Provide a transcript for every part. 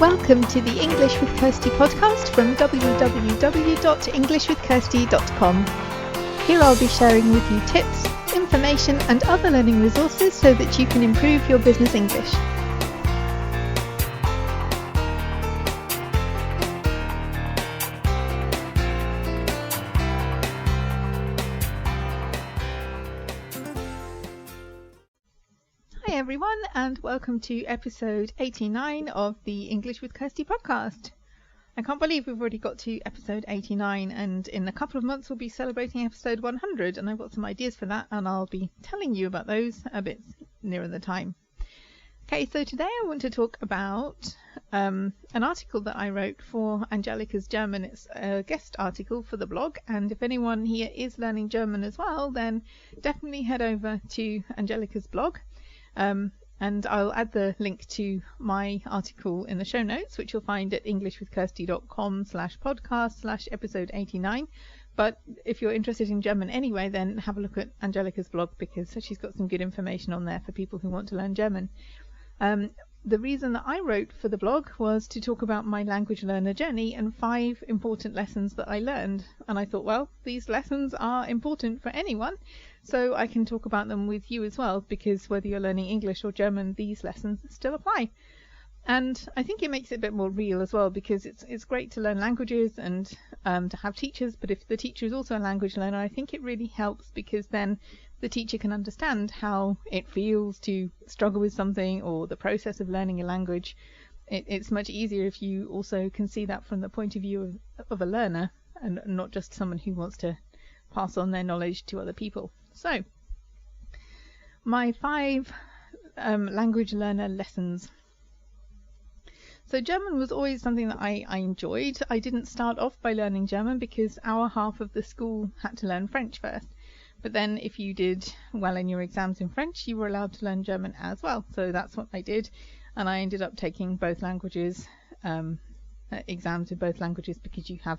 Welcome to the English with Kirsty podcast from www.englishwithkirsty.com. Here I'll be sharing with you tips, information and other learning resources so that you can improve your business English. Hi everyone, and welcome to episode 89 of the English with Kirsty podcast. I can't believe we've already got to episode 89, and in a couple of months we'll be celebrating episode 100, and I've got some ideas for that, and I'll be telling you about those a bit nearer the time. Okay, so today I want to talk about an article that I wrote for Angelica's German. It's a guest article for the blog, and if anyone here is learning German as well, then definitely head over to Angelica's blog. And I'll add the link to my article in the show notes, which you'll find at englishwithkirsty.com/podcast/episode 89. But if you're interested in German anyway, then have a look at Angelica's blog, because she's got some good information on there for people who want to learn German. The reason that I wrote for the blog was to talk about my language learner journey and 5 important lessons that I learned. And I thought, well, these lessons are important for anyone, so I can talk about them with you as well, because whether you're learning English or German, these lessons still apply. And I think it makes it a bit more real as well, because it's great to learn languages and to have teachers, but if the teacher is also a language learner, I think it really helps, because then the teacher can understand how it feels to struggle with something or the process of learning a language. It's much easier if you also can see that from the point of view of a learner and not just someone who wants to pass on their knowledge to other people. So, my 5 language learner lessons. So German was always something that I enjoyed. I didn't start off by learning German because our half of the school had to learn French first. But then if you did well in your exams in French, you were allowed to learn German as well. So that's what I did. And I ended up taking both languages, exams in both languages, because you have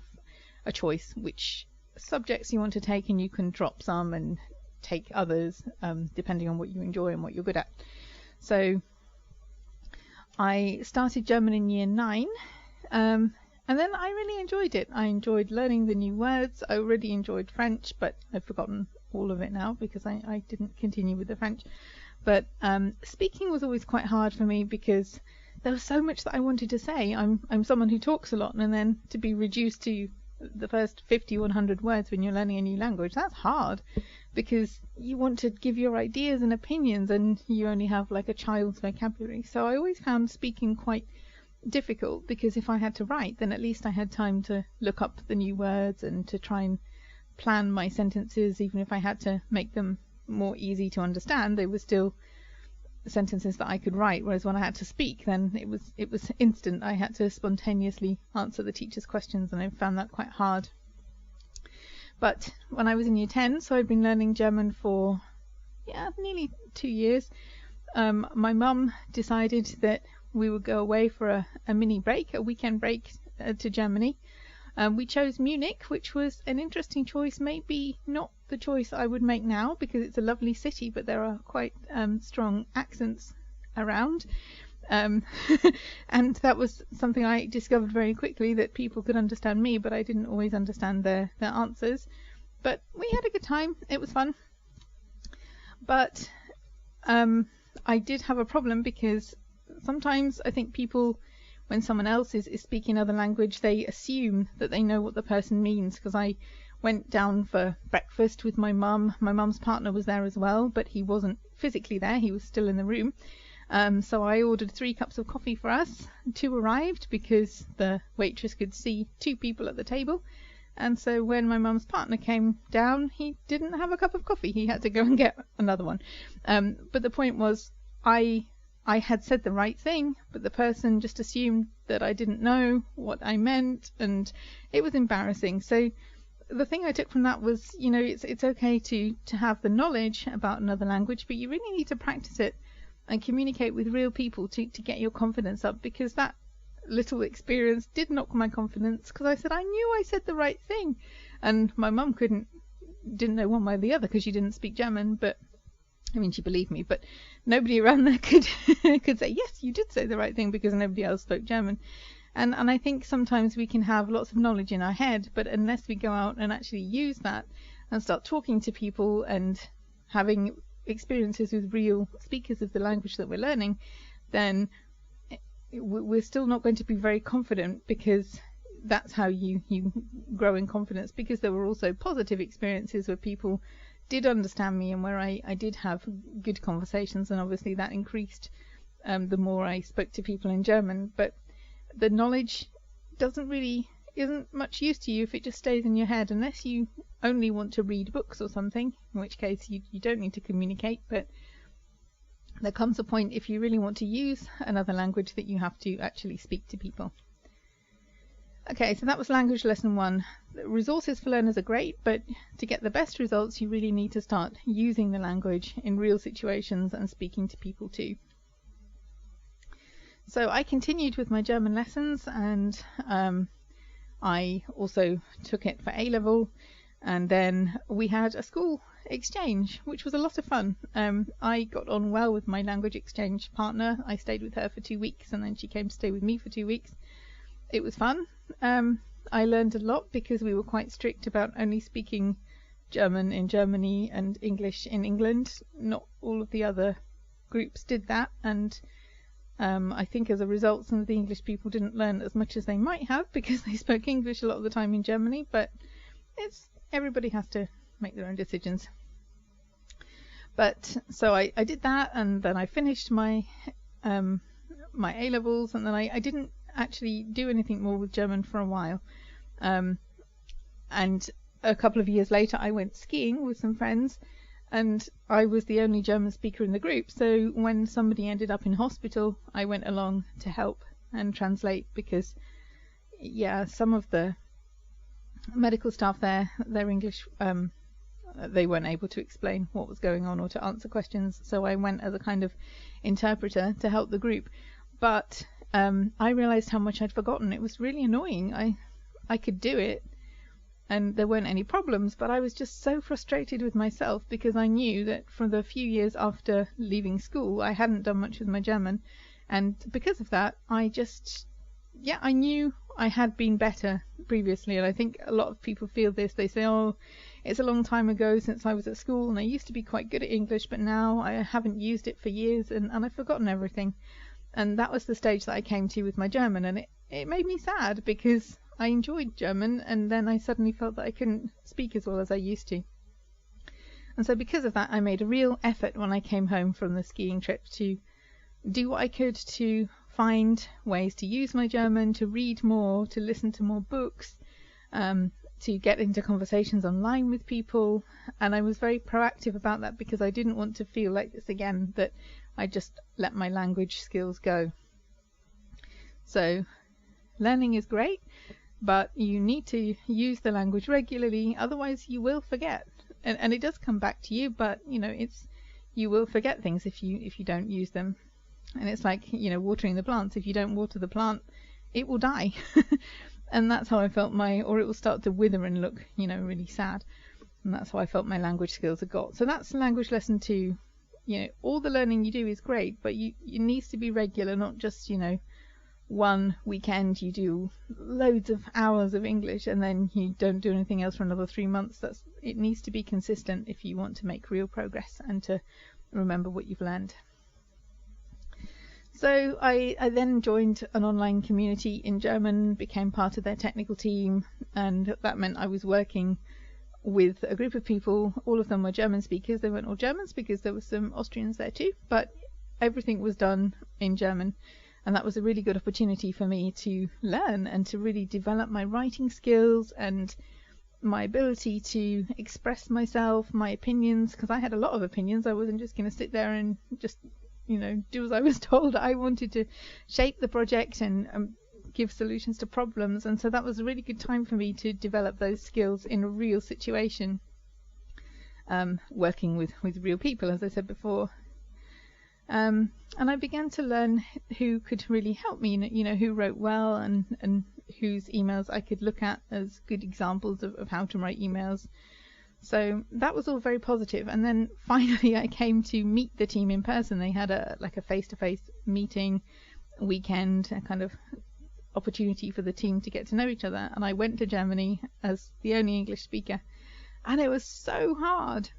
a choice which subjects you want to take, and you can drop some and take others depending on what you enjoy and what you're good at. So I started German in year 9, and then I really enjoyed it. I enjoyed learning the new words. I already enjoyed French, but I've forgotten all of it now because I didn't continue with the French. But speaking was always quite hard for me because there was so much that I wanted to say. I'm someone who talks a lot, and then to be reduced to the first 50 or 100 words when you're learning a new language, that's hard, because you want to give your ideas and opinions and you only have like a child's vocabulary. So I always found speaking quite difficult, because if I had to write, then at least I had time to look up the new words and to try and plan my sentences. Even if I had to make them more easy to understand, they were still sentences that I could write, whereas when I had to speak, then it was instant. I had to spontaneously answer the teacher's questions, and I found that quite hard. But when I was in year 10, so I'd been learning German for nearly 2 years, my mum decided that we would go away for a mini break, a weekend break to Germany. We chose Munich, which was an interesting choice, maybe not the choice I would make now, because it's a lovely city, but there are quite strong accents around. And that was something I discovered very quickly, that people could understand me, but I didn't always understand their answers. But we had a good time. It was fun. But I did have a problem, because sometimes I think people, when someone else is speaking another language, they assume that they know what the person means. Because I went down for breakfast with my mum. My mum's partner was there as well, but he wasn't physically there. He was still in the room. So I ordered 3 cups of coffee for us. 2 arrived because the waitress could see 2 people at the table. And so when my mum's partner came down, he didn't have a cup of coffee. He had to go and get another one. But the point was, I had said the right thing, but the person just assumed that I didn't know what I meant, and it was embarrassing. So the thing I took from that was, it's okay to have the knowledge about another language, but you really need to practice it and communicate with real people to get your confidence up, because that little experience did knock my confidence, because I said I knew I said the right thing, and my mum didn't know one way or the other because she didn't speak German, but I mean, she believed me, but nobody around there could could say, yes, you did say the right thing, because nobody else spoke German. And I think sometimes we can have lots of knowledge in our head, but unless we go out and actually use that and start talking to people and having experiences with real speakers of the language that we're learning, then we're still not going to be very confident, because that's how you grow in confidence. Because there were also positive experiences where people did understand me and where I did have good conversations, and obviously that increased the more I spoke to people in German. But the knowledge isn't much use to you if it just stays in your head, unless you only want to read books or something, in which case you don't need to communicate. But there comes a point, if you really want to use another language, that you have to actually speak to people. Okay, so that was language lesson 1. The resources for learners are great, but to get the best results, you really need to start using the language in real situations and speaking to people too. So I continued with my German lessons, and I also took it for A-level, and then we had a school exchange, which was a lot of fun. I got on well with my language exchange partner. I stayed with her for 2 weeks, and then she came to stay with me for 2 weeks. It was fun. I learned a lot, because we were quite strict about only speaking German in Germany and English in England. Not all of the other groups did that, and I think as a result some of the English people didn't learn as much as they might have, because they spoke English a lot of the time in Germany. But everybody has to make their own decisions. But so I did that, and then I finished my my A-levels, and then I didn't actually do anything more with German for a while. And a couple of years later I went skiing with some friends, and I was the only German speaker in the group. So when somebody ended up in hospital, I went along to help and translate, because some of the medical staff there, their English, they weren't able to explain what was going on or to answer questions. So I went as a kind of interpreter to help the group. But I realized how much I'd forgotten. It was really annoying. I could do it, and there weren't any problems, but I was just so frustrated with myself, because I knew that for the few years after leaving school I hadn't done much with my German, and because of that I knew I had been better previously. And I think a lot of people feel this. They say, oh, it's a long time ago since I was at school, and I used to be quite good at English, but now I haven't used it for years, and I've forgotten everything. And that was the stage that I came to with my German, and it made me sad, because I enjoyed German, and then I suddenly felt that I couldn't speak as well as I used to. And so because of that, I made a real effort when I came home from the skiing trip to do what I could to find ways to use my German, to read more, to listen to more books, to get into conversations online with people. And I was very proactive about that, because I didn't want to feel like this again, that I just let my language skills go. So learning is great, but you need to use the language regularly, otherwise you will forget. And it does come back to you, but you will forget things if you don't use them. And it's like, watering the plants. If you don't water the plant, it will die. And that's how I felt or it will start to wither and look, really sad. And that's how I felt my language skills had got. So that's language lesson 2. All the learning you do is great, but it needs to be regular, not just, one weekend you do loads of hours of English and then you don't do anything else for another 3 months. It needs to be consistent if you want to make real progress and to remember what you've learned. So I then joined an online community in German, became part of their technical team, and that meant I was working with a group of people. All of them were German speakers. They weren't all Germans, because there were some Austrians there too, but everything was done in German, and that was a really good opportunity for me to learn and to really develop my writing skills and my ability to express myself, my opinions, because I had a lot of opinions. I wasn't just going to sit there and just do as I was told. I wanted to shape the project and give solutions to problems, and so that was a really good time for me to develop those skills in a real situation, working with real people, as I said before. And I began to learn who could really help me, who wrote well, and whose emails I could look at as good examples of how to write emails. So that was all very positive. And then finally I came to meet the team in person. They had a face-to-face meeting weekend, a kind of opportunity for the team to get to know each other. And I went to Germany as the only English speaker. And it was so hard.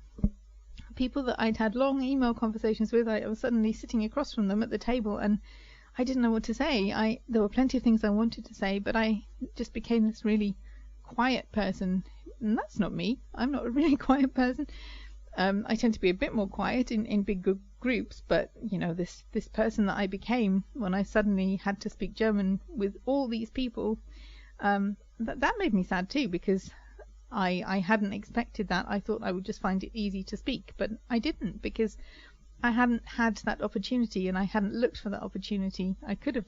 People that I'd had long email conversations with, I was suddenly sitting across from them at the table, and I didn't know what to say. There were plenty of things I wanted to say, but I just became this really quiet person. And that's not me. I'm not a really quiet person. I tend to be a bit more quiet in big groups, but you know, this person that I became when I suddenly had to speak German with all these people, that made me sad too, because I hadn't expected that. I thought I would just find it easy to speak, but I didn't, because I hadn't had that opportunity, and I hadn't looked for that opportunity. I could have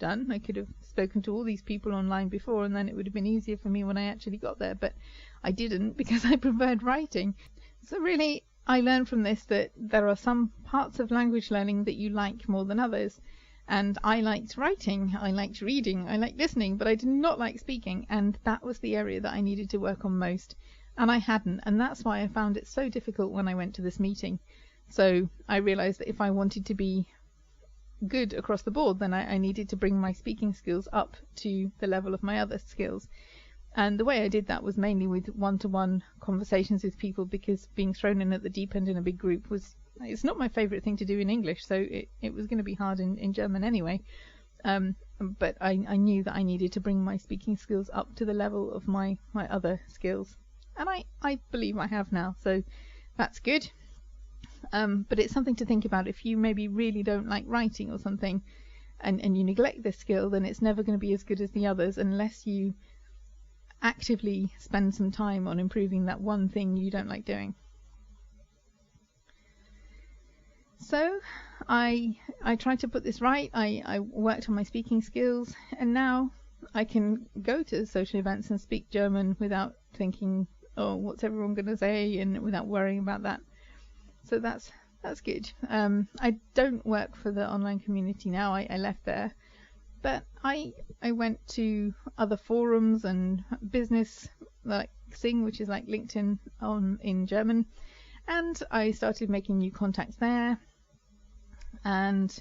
spoken to all these people online before, and then it would have been easier for me when I actually got there, but I didn't, because I preferred writing. So really, I learned from this that there are some parts of language learning that you like more than others. And I liked writing, I liked reading, I liked listening, but I did not like speaking, and that was the area that I needed to work on most. And I hadn't, and that's why I found it so difficult when I went to this meeting. So I realized that if I wanted to be good across the board, then I needed to bring my speaking skills up to the level of my other skills. And the way I did that was mainly with one-to-one conversations with people, because being thrown in at the deep end in a big group it's not my favorite thing to do in English, so it was going to be hard in German anyway. But I knew that I needed to bring my speaking skills up to the level of my other skills. And I believe I have now, so that's good. But it's something to think about. If you maybe really don't like writing or something, and you neglect this skill, then it's never going to be as good as the others unless you actively spend some time on improving that one thing you don't like doing. So I tried to put this right. I worked on my speaking skills, and now I can go to social events and speak German without thinking, oh, what's everyone going to say, and without worrying about that. So that's good. I don't work for the online community now. I left there, but I went to other forums and business, like Xing, which is like LinkedIn in German, and I started making new contacts there. And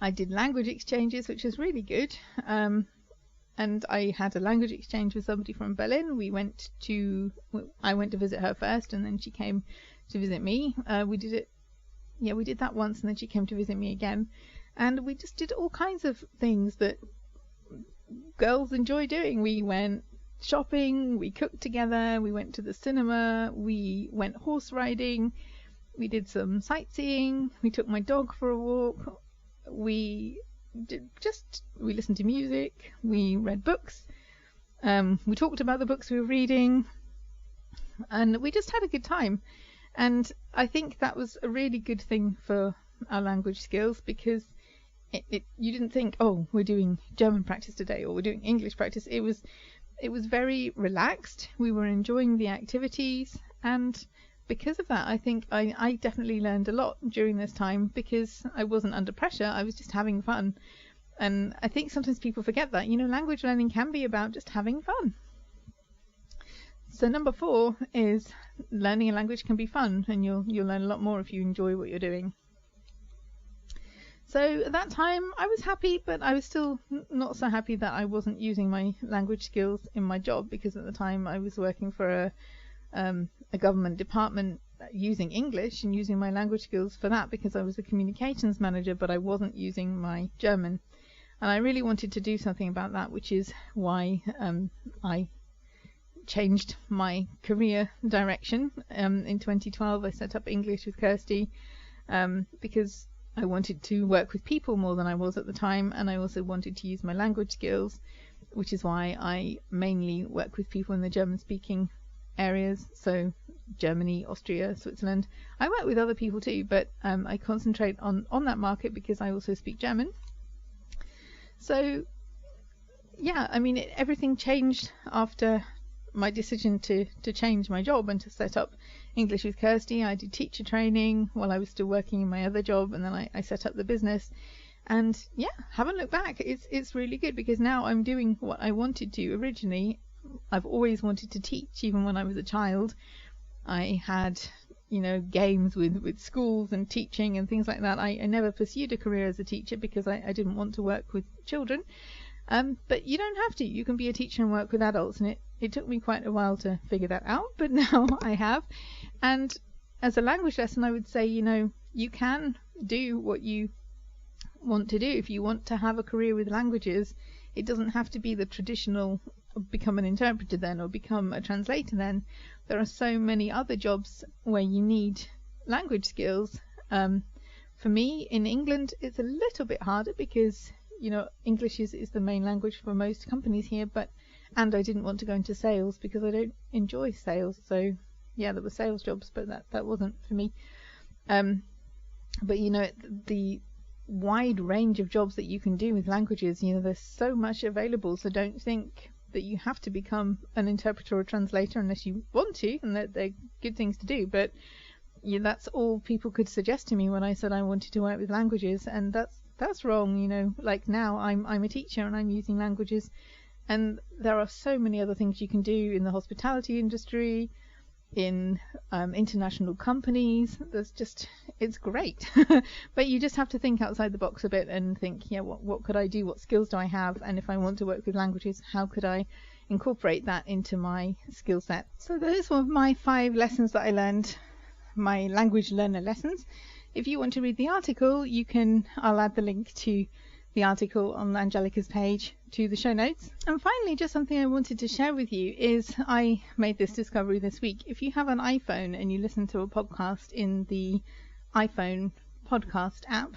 I did language exchanges, which was really good. And I had a language exchange with somebody from Berlin. I went to visit her first, and then she came to visit me. We did that once, and then she came to visit me again. And we just did all kinds of things that girls enjoy doing. We went shopping, we cooked together, we went to the cinema, we went horse riding, we did some sightseeing, we took my dog for a walk, we listened to music, we read books, we talked about the books we were reading, and we just had a good time. And I think that was a really good thing for our language skills, because you didn't think, oh, we're doing German practice today, or we're doing English practice. It was very relaxed. We were enjoying the activities, and because of that, I think I definitely learned a lot during this time, because I wasn't under pressure. I was just having fun. And I think sometimes people forget that, language learning can be about just having fun. So number 4 is learning a language can be fun, and you'll learn a lot more if you enjoy what you're doing. So at that time I was happy, but I was still not so happy that I wasn't using my language skills in my job, because at the time I was working for a government department using English and using my language skills for that, because I was a communications manager, but I wasn't using my German. And I really wanted to do something about that, which is why I changed my career direction. In 2012 I set up English with Kirsty, because I wanted to work with people more than I was at the time, and I also wanted to use my language skills, which is why I mainly work with people in the German speaking areas, so Germany, Austria, Switzerland. I work with other people too, but I concentrate on that market because I also speak German. So yeah, I mean, everything changed after my decision to change my job and to set up English with Kirsty. I did teacher training while I was still working in my other job, and then I set up the business. And yeah, haven't looked back. It's really good, because now I'm doing what I wanted to originally. I've always wanted to teach, even when I was a child. I had, games with schools and teaching and things like that. I never pursued a career as a teacher because I didn't want to work with children. But you don't have to. You can be a teacher and work with adults, and it took me quite a while to figure that out, but now I have. And as a language lesson, I would say, you can do what you want to do. If you want to have a career with languages, it doesn't have to be the traditional become an interpreter then or become a translator then. There are so many other jobs where you need language skills. For me, in England, it's a little bit harder because English is the main language for most companies here, and I didn't want to go into sales because I don't enjoy sales. So yeah, there were sales jobs, but that wasn't for me. But the wide range of jobs that you can do with languages, there's so much available. So don't think that you have to become an interpreter or translator unless you want to, and that they're good things to do. But that's all people could suggest to me when I said I wanted to work with languages, and that's wrong. Like now I'm a teacher and I'm using languages, and there are so many other things you can do in the hospitality industry, in international companies. It's great. But you just have to think outside the box a bit and think, what could I do? What skills do I have? And if I want to work with languages, how could I incorporate that into my skill set? So those were my 5 lessons that I learned, my language learner lessons. If you want to read the article, I'll add the link to the article on Angelica's page to the show notes. And finally, just something I wanted to share with you is I made this discovery this week. If you have an iPhone and you listen to a podcast in the iPhone podcast app,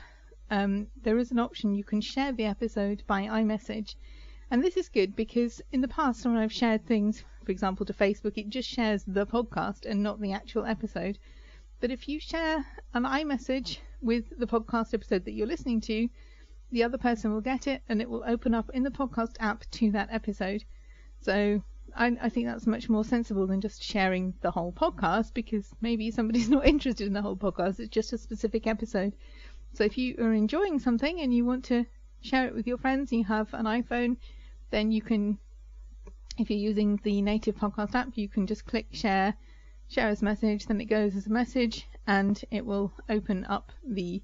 there is an option you can share the episode by iMessage. And this is good because in the past when I've shared things, for example, to Facebook, it just shares the podcast and not the actual episode. But if you share an iMessage with the podcast episode that you're listening to, the other person will get it and it will open up in the podcast app to that episode. So I think that's much more sensible than just sharing the whole podcast, because maybe somebody's not interested in the whole podcast. It's just a specific episode. So if you are enjoying something and you want to share it with your friends and you have an iPhone, then you can, if you're using the native podcast app, you can just click share as message, then it goes as a message and it will open up the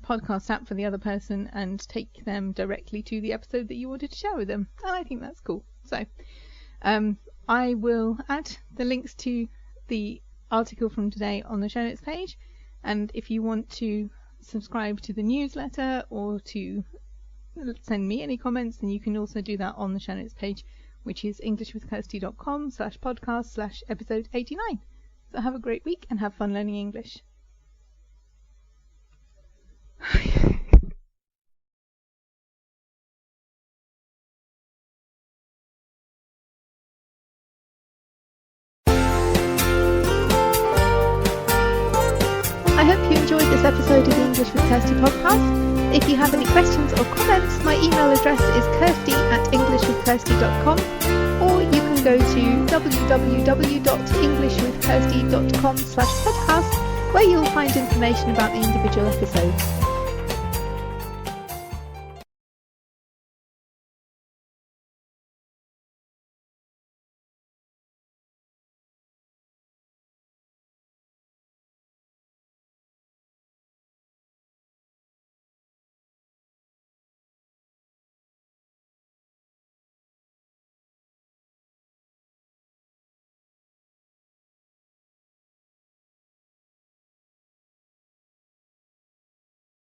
podcast app for the other person and take them directly to the episode that you wanted to share with them. And I think that's cool. So I will add the links to the article from today on the show notes page, and if you want to subscribe to the newsletter or to send me any comments, then you can also do that on the show notes page, which is englishwithkirsty.com/podcast/episode 89. So have a great week and have fun learning English. I hope you enjoyed this episode of the English with Kirsty podcast. If you have any questions or comments, my email address is kirsty@englishwithkirsty.com, or you can go to www.englishwithkirsty.com/podcast, where you'll find information about the individual episodes.